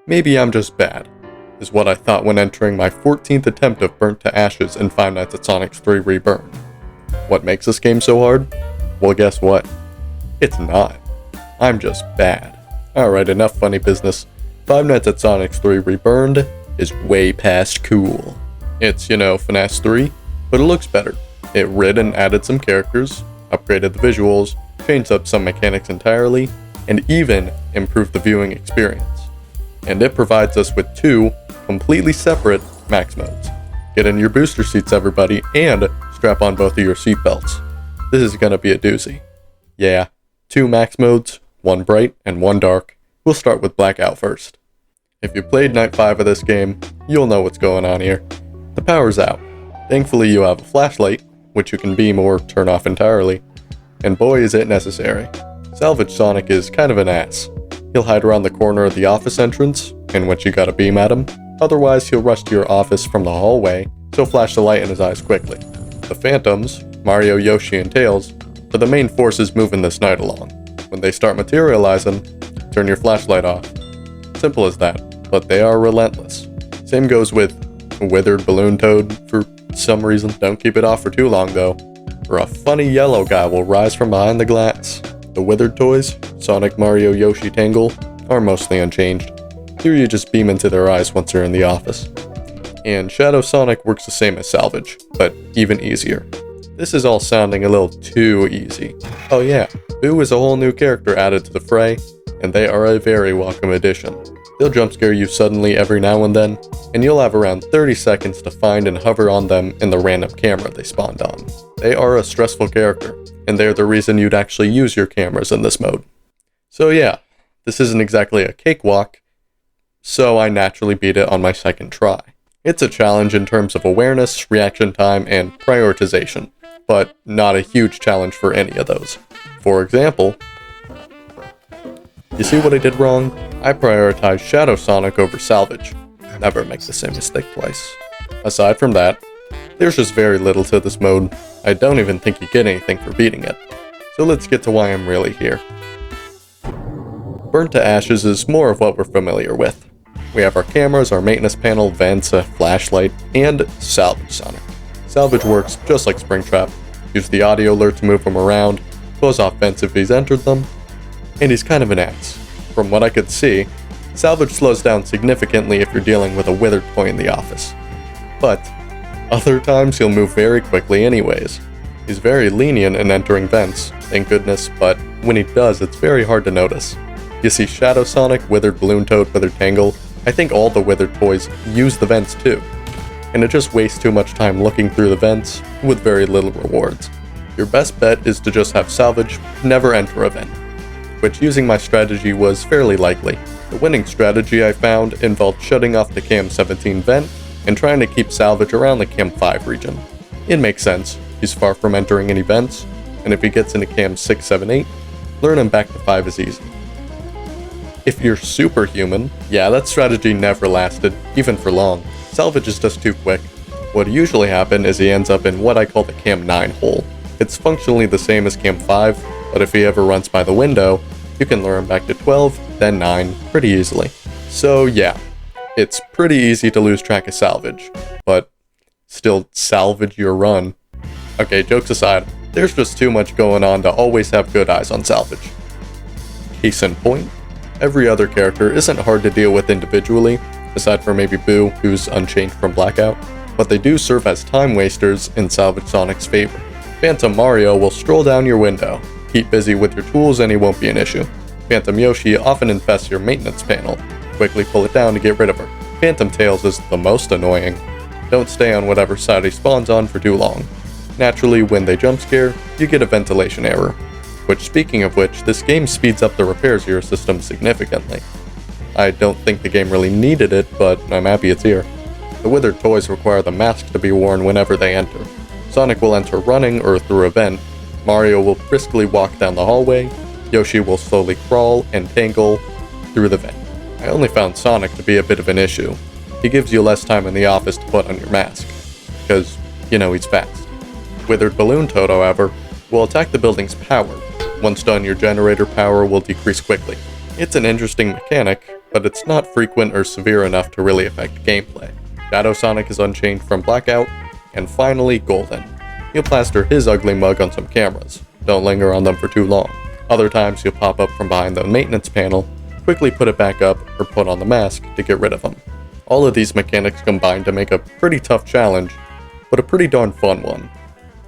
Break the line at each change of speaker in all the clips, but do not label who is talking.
maybe I'm just bad, is what I thought when entering my 14th attempt of Burnt to Ashes in Five Nights at Sonic's 3 Reburned. What makes this game so hard? Well, guess what? It's not. I'm just bad. Alright, enough funny business. Five Nights at Sonic's 3 Reburned is way past cool. It's, FNAS 3, but it looks better. It rid and added some characters, upgraded the visuals, changed up some mechanics entirely, and even improved the viewing experience. And it provides us with 2 completely separate max modes. Get in your booster seats, everybody, and strap on both of your seatbelts. This is gonna be a doozy. Yeah, 2 max modes, 1 bright and 1 dark. We'll start with Blackout first. If you played Night 5 of this game, you'll know what's going on here. The power's out. Thankfully you have a flashlight, which you can beam or turn off entirely. And boy is it necessary. Salvage Sonic is kind of an ass. He'll hide around the corner of the office entrance, in which you gotta beam at him. Otherwise he'll rush to your office from the hallway, so flash the light in his eyes quickly. The Phantoms, Mario, Yoshi, and Tails, are the main forces moving this night along. When they start materializing, turn your flashlight off. Simple as that, but they are relentless. Same goes with Withered Balloon Toad for some reason. Don't keep it off for too long though, or a funny yellow guy will rise from behind the glass. The Withered toys, Sonic, Mario, Yoshi, Tangle, are mostly unchanged. Here you just beam into their eyes once you're in the office. And Shadow Sonic works the same as Salvage, but even easier. This is all sounding a little too easy. Oh yeah, Boo is a whole new character added to the fray, and they are a very welcome addition. They'll jump scare you suddenly every now and then, and you'll have around 30 seconds to find and hover on them in the random camera they spawned on. They are a stressful character, and they're the reason you'd actually use your cameras in this mode. So yeah, this isn't exactly a cakewalk, so I naturally beat it on my second try. It's a challenge in terms of awareness, reaction time, and prioritization, but not a huge challenge for any of those. For example, you see what I did wrong? I prioritized Shadow Sonic over Salvage. Never make the same mistake twice. Aside from that, there's just very little to this mode. I don't even think you get anything for beating it. So let's get to why I'm really here. Burnt to Ashes is more of what we're familiar with. We have our cameras, our maintenance panel, vents, a flashlight, and Salvage Sonic. Salvage works just like Springtrap. Use the audio alert to move him around, close off vents if he's entered them, and he's kind of an ass. From what I could see, Salvage slows down significantly if you're dealing with a withered toy in the office. But other times he'll move very quickly anyways. He's very lenient in entering vents, thank goodness, but when he does, it's very hard to notice. You see Shadow Sonic, Withered Balloon Toad, Withered Tangle, I think all the withered toys use the vents too. And it just wastes too much time looking through the vents with very little rewards. Your best bet is to just have Salvage never enter a vent, which using my strategy was fairly likely. The winning strategy I found involved shutting off the Cam 17 vent and trying to keep Salvage around the Cam 5 region. It makes sense, he's far from entering any vents, and if he gets into Cam 6, 7, 8, luring him back to 5 is easy. If you're superhuman, yeah, that strategy never lasted, even for long. Salvage is just too quick. What usually happens is he ends up in what I call the Cam 9 hole. It's functionally the same as Cam 5, but if he ever runs by the window, you can lure him back to 12, then 9, pretty easily. So yeah, it's pretty easy to lose track of Salvage, but still salvage your run. Okay, jokes aside, there's just too much going on to always have good eyes on Salvage. Case in point, every other character isn't hard to deal with individually, aside from maybe Boo, who's unchanged from Blackout, but they do serve as time wasters in Salvage Sonic's favor. Phantom Mario will stroll down your window, keep busy with your tools and he won't be an issue. Phantom Yoshi often infests your maintenance panel, quickly pull it down to get rid of her. Phantom Tails is the most annoying. Don't stay on whatever side he spawns on for too long. Naturally, when they jump scare, you get a ventilation error. Which, speaking of which, this game speeds up the repairs of your system significantly. I don't think the game really needed it, but I'm happy it's here. The withered toys require the mask to be worn whenever they enter. Sonic will enter running or through a vent, Mario will briskly walk down the hallway, Yoshi will slowly crawl and tangle through the vent. I only found Sonic to be a bit of an issue. He gives you less time in the office to put on your mask, because, he's fast. Withered Balloon Toad, however, will attack the building's power. Once done, your generator power will decrease quickly. It's an interesting mechanic, but it's not frequent or severe enough to really affect gameplay. Shadow Sonic is unchanged from Blackout, and finally Golden. You'll plaster his ugly mug on some cameras. Don't linger on them for too long. Other times you'll pop up from behind the maintenance panel, quickly put it back up, or put on the mask to get rid of them. All of these mechanics combine to make a pretty tough challenge, but a pretty darn fun one,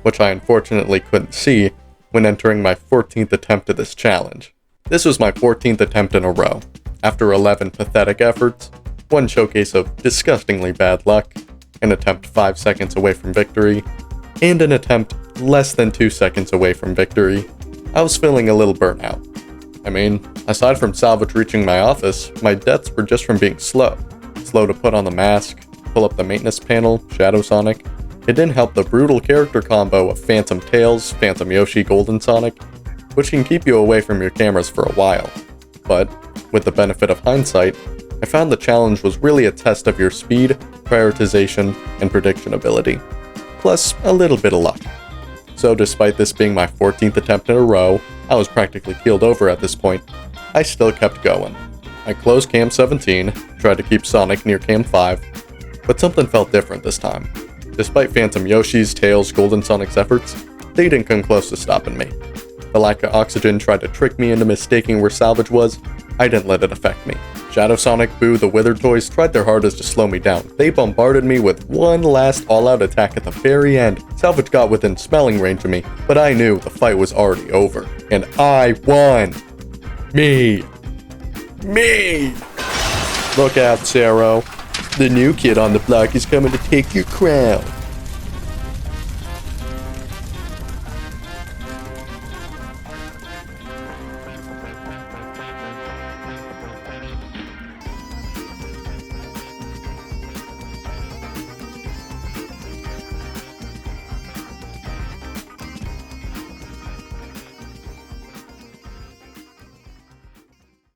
which I unfortunately couldn't see when entering my 14th attempt at this challenge. This was my 14th attempt in a row, after 11 pathetic efforts, one showcase of disgustingly bad luck, an attempt 5 seconds away from victory, and an attempt less than 2 seconds away from victory. I was feeling a little burnt out. I mean, aside from Salvage reaching my office, my deaths were just from being slow. Slow to put on the mask, pull up the maintenance panel, Shadow Sonic. It didn't help the brutal character combo of Phantom Tails, Phantom Yoshi, Golden Sonic, which can keep you away from your cameras for a while. But, with the benefit of hindsight, I found the challenge was really a test of your speed, prioritization, and prediction ability, plus a little bit of luck. So despite this being my 14th attempt in a row, I was practically keeled over at this point, I still kept going. I closed Cam 17, tried to keep Sonic near Cam 5, but something felt different this time. Despite Phantom Yoshi's, Tails, Golden Sonic's efforts, they didn't come close to stopping me. The lack of oxygen tried to trick me into mistaking where Salvage was. I didn't let it affect me. Shadow Sonic, Boo, the Withered Toys tried their hardest to slow me down. They bombarded me with one last all-out attack at the very end. Salvage got within smelling range of me, but I knew the fight was already over. And I won! Me! Look out, Zero. The new kid on the block is coming to take your crown.